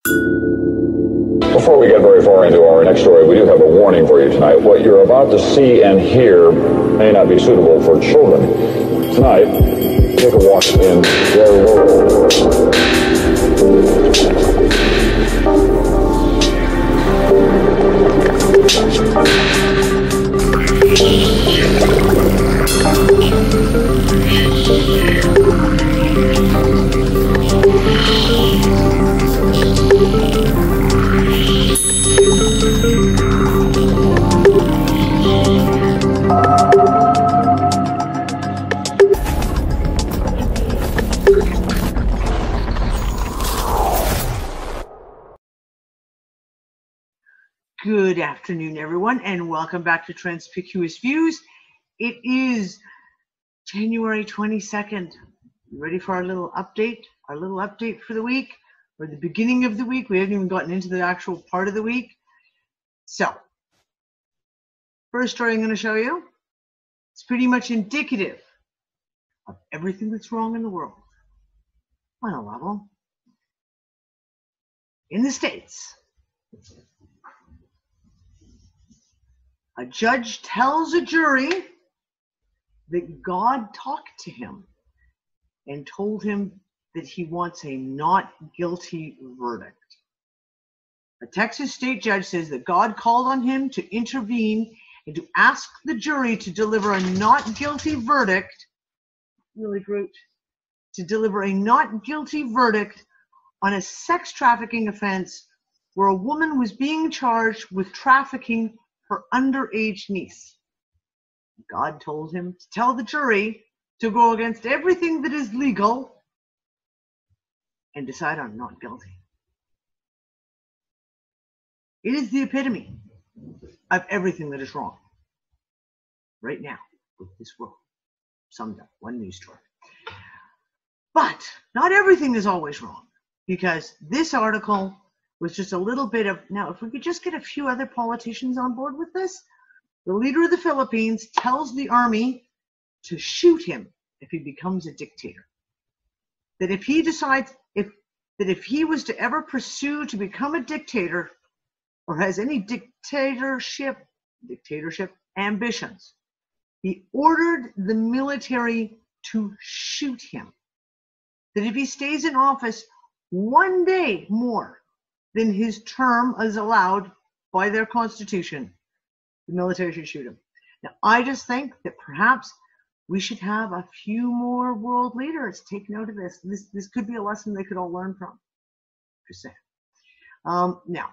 Before we get very far into our next story, we do have a warning for you tonight. What you're about to see and hear may not be suitable for children. Tonight, take a walk in their world. Good afternoon, everyone, and welcome back to Transpicuous Views. It is January 22nd. You ready for our little update? Our little update for the week, or the beginning of the week. We haven't even gotten into the actual part of the week. So, first story I'm going to show you, it's pretty much indicative of everything that's wrong in the world on a level. In the States, a judge tells a jury that God talked to him and told him that he wants a not guilty verdict. A Texas state judge says that God called on him to intervene and to ask the jury to deliver a not guilty verdict, really great, to deliver a not guilty verdict on a sex trafficking offense where a woman was being charged with trafficking her underage niece. God told him to tell the jury to go against everything that is legal and decide on not guilty. It is the epitome of everything that is wrong right now with this world. Summed up, one news story. But not everything is always wrong, because this article was just a little bit of, now if we could just get a few other politicians on board with this. The leader of the Philippines tells the army to shoot him if he becomes a dictator. That if he decides, if he was to ever pursue to become a dictator or has any dictatorship ambitions, he ordered the military to shoot him. That if he stays in office one day more than his term is allowed by their constitution, the military should shoot him. Now, I just think that perhaps we should have a few more world leaders take note of this. This could be a lesson they could all learn from. Just saying. Now,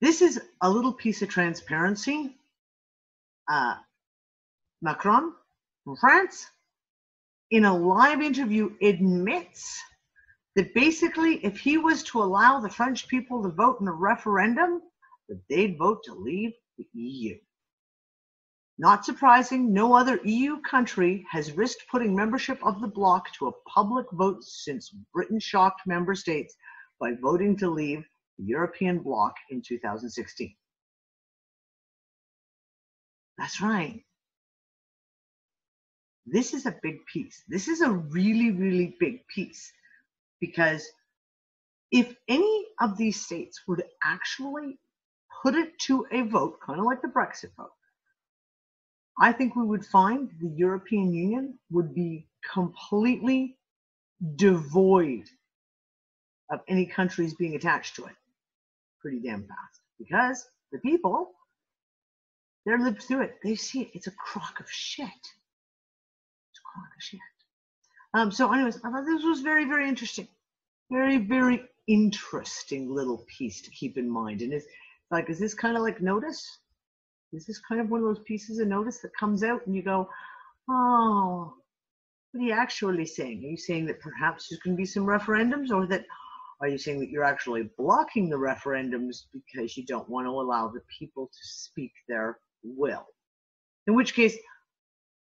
this is a little piece of transparency. Macron from France, in a live interview, admits that basically if he was to allow the French people to vote in a referendum, that they'd vote to leave the EU. Not surprising, no other EU country has risked putting membership of the bloc to a public vote since Britain shocked member states by voting to leave the European bloc in 2016. That's right. This is a big piece. This is a really, really big piece. Because if any of these states were to actually put it to a vote, kind of like the Brexit vote, I think we would find the European Union would be completely devoid of any countries being attached to it pretty damn fast. Because the people, they're lived through it. They see it. It's a crock of shit. It's a crock of shit. So anyways, I thought this was very, very interesting. Very, very interesting little piece to keep in mind. And it's like, is this kind of like notice? Is this kind of one of those pieces of notice that comes out and you go, oh, what are you actually saying? Are you saying that perhaps there's going to be some referendums, or that are you saying that you're actually blocking the referendums because you don't want to allow the people to speak their will? In which case,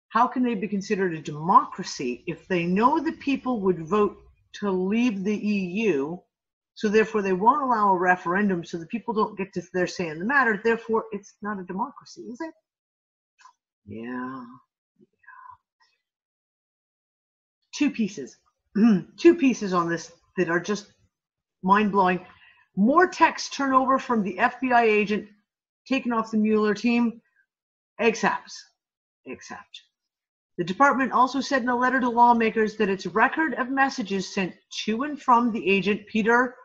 how can they be considered a democracy if they know the people would vote to leave the EU, so therefore they won't allow a referendum, so the people don't get to their say in the matter, therefore it's not a democracy, is it? Yeah. Two pieces. Two pieces on this that are just mind-blowing. More text turnover from the FBI agent taken off the Mueller team, except. The department also said in a letter to lawmakers that its record of messages sent to and from the agent Peter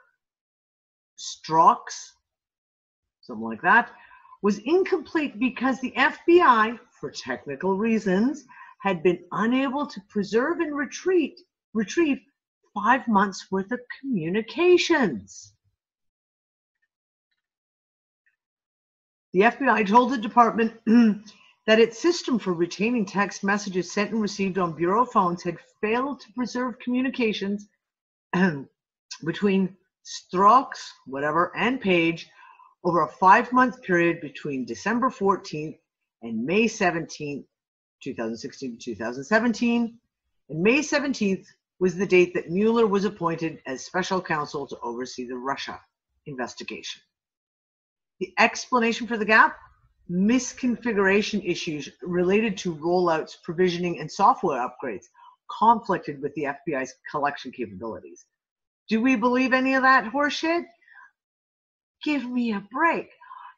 Strzok, something like that, was incomplete because the FBI, for technical reasons, had been unable to preserve and retrieve 5 months worth of communications. The FBI told the department that its system for retaining text messages sent and received on bureau phones had failed to preserve communications between Strzok, and Page over a 5-month period between December 14th and May 17th, 2016 to 2017. And May 17th was the date that Mueller was appointed as special counsel to oversee the Russia investigation. The explanation for the gap? Misconfiguration issues related to rollouts, provisioning, and software upgrades conflicted with the FBI's collection capabilities. Do we believe any of that horseshit? Give me a break.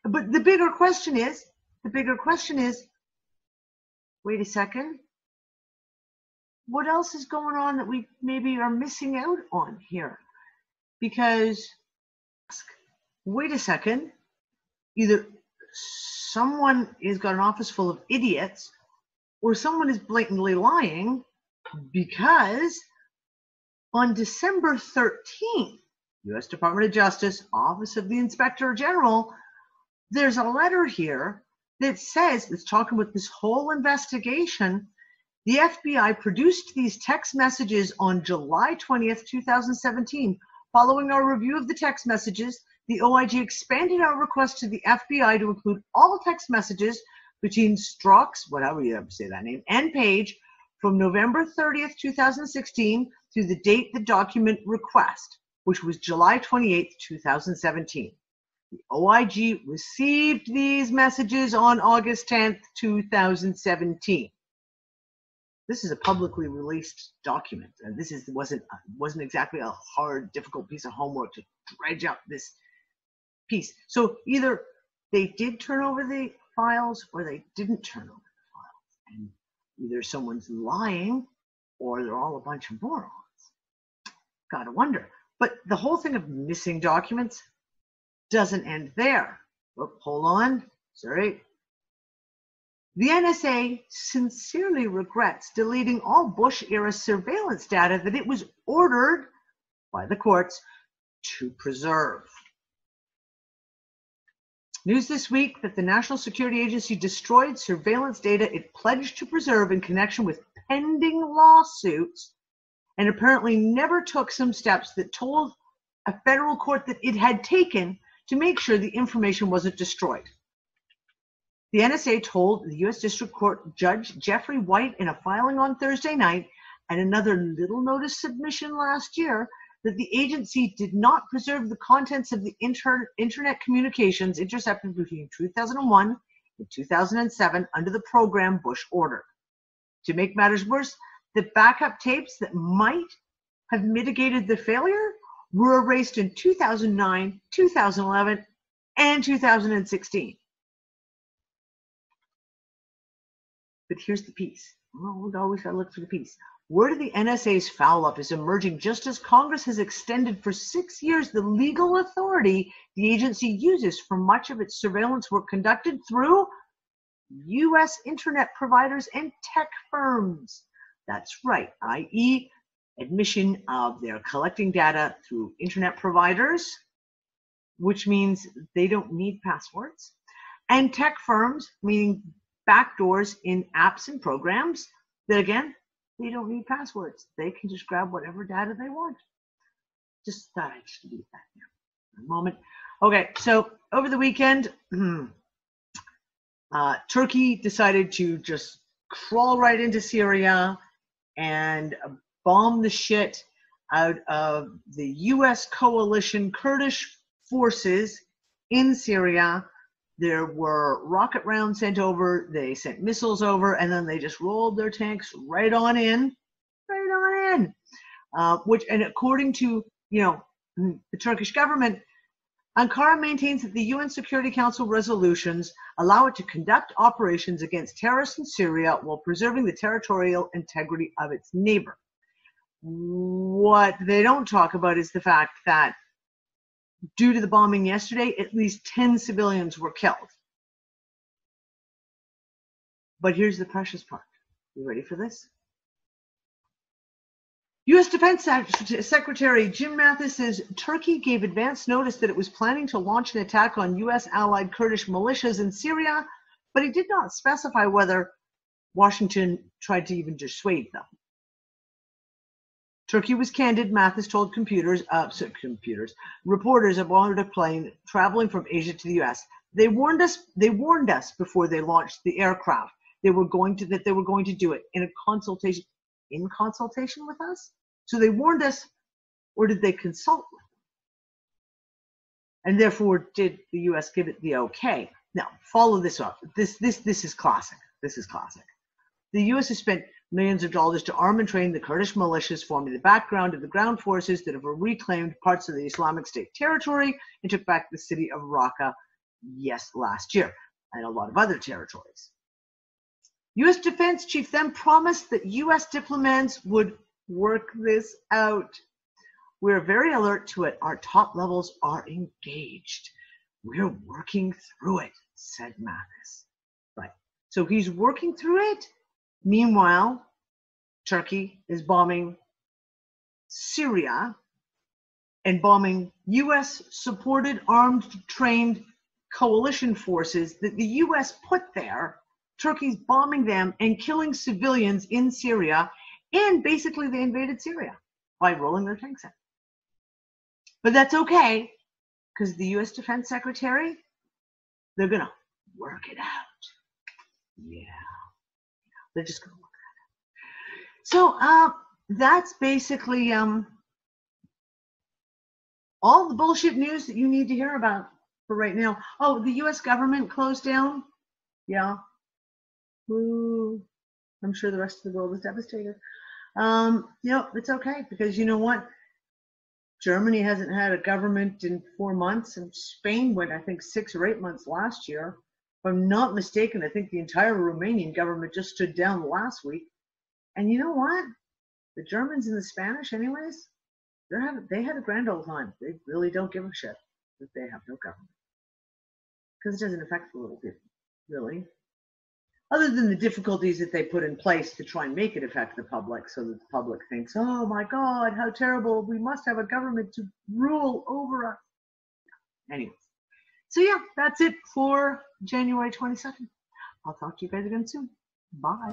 But the bigger question is, wait a second, what else is going on that we maybe are missing out on here? Because, wait a second, either someone has got an office full of idiots or someone is blatantly lying, because on December 13th, U.S. Department of Justice, Office of the Inspector General, there's a letter here that says, it's talking about this whole investigation. The FBI produced these text messages on July 20th, 2017. Following our review of the text messages, the OIG expanded our request to the FBI to include all text messages between Strzok, whatever you have to say that name, and Page from November 30th, 2016 through the date the document request, which was July 28th, 2017. The OIG received these messages on August 10th, 2017. This is a publicly released document, and this wasn't exactly a hard, difficult piece of homework to dredge up this piece. So either they did turn over the files or they didn't turn over the files, and either someone's lying or they're all a bunch of morons. Gotta wonder. But the whole thing of missing documents doesn't end there. Oh, hold on. Sorry. The NSA sincerely regrets deleting all Bush-era surveillance data that it was ordered by the courts to preserve. News this week that the National Security Agency destroyed surveillance data it pledged to preserve in connection with pending lawsuits, and apparently never took some steps that told a federal court that it had taken to make sure the information wasn't destroyed. The NSA told the U.S. District Court Judge Jeffrey White in a filing on Thursday night and another little notice submission last year that the agency did not preserve the contents of the internet communications intercepted between 2001 and 2007 under the program Bush ordered. To make matters worse, the backup tapes that might have mitigated the failure were erased in 2009, 2011, and 2016. But here's the piece. Oh, we always got to look for the piece. Word of the NSA's foul-up is emerging just as Congress has extended for 6 years the legal authority the agency uses for much of its surveillance work conducted through U.S. internet providers and tech firms. That's right, i.e., admission of their collecting data through internet providers, which means they don't need passwords, and tech firms, meaning backdoors in apps and programs that, again, they don't need passwords. They can just grab whatever data they want. Just thought I'd just leave that here for a moment. Okay, so over the weekend, Turkey decided to just crawl right into Syria and bomb the shit out of the U.S. coalition Kurdish forces in Syria. There were rocket rounds sent over, they sent missiles over, and then they just rolled their tanks right on in, and according to the Turkish government, Ankara maintains that the UN Security Council resolutions allow it to conduct operations against terrorists in Syria while preserving the territorial integrity of its neighbor. What they don't talk about is the fact that due to the bombing yesterday, at least 10 civilians were killed. But here's the precious part. You ready for this? U.S. Defense Secretary Jim Mattis says Turkey gave advance notice that it was planning to launch an attack on U.S. allied Kurdish militias in Syria, but he did not specify whether Washington tried to even dissuade them. Turkey was candid, Mattis told reporters aboard a plane traveling from Asia to the U.S. They warned us before they launched the aircraft. They were going to do it in consultation with us. So they warned us, or did they consult with us? And therefore, did the U.S. give it the okay? Now, follow this up. This is classic. This is classic. The U.S. has spent millions of dollars to arm and train the Kurdish militias, forming the background of the ground forces that have reclaimed parts of the Islamic State territory and took back the city of Raqqa, last year, and a lot of other territories. U.S. Defense Chief then promised that U.S. diplomats would work this out. We're very alert to it. Our top levels are engaged. We're working through it, said Mattis. Right. So he's working through it. Meanwhile, Turkey is bombing Syria and bombing U.S.-supported, armed, trained coalition forces that the U.S. put there. Turkey's bombing them and killing civilians in Syria, and basically they invaded Syria by rolling their tanks in. But that's okay, because the U.S. Defense Secretary, they're going to work it out. Yeah. They're just going to work it out. So that's basically all the bullshit news that you need to hear about for right now. Oh, the U.S. government closed down? Yeah. Ooh, I'm sure the rest of the world is devastated. It's okay, because you know what? Germany hasn't had a government in 4 months, and Spain went, I think, 6 or 8 months last year. If I'm not mistaken, I think the entire Romanian government just stood down last week. And you know what? The Germans and the Spanish, anyways, they had a grand old time. They really don't give a shit that they have no government, because it doesn't affect the little people, really. Other than the difficulties that they put in place to try and make it affect the public, so that the public thinks, oh my God, how terrible, we must have a government to rule over us. Anyways, so yeah, that's it for January 22nd. I'll talk to you guys again soon. Bye.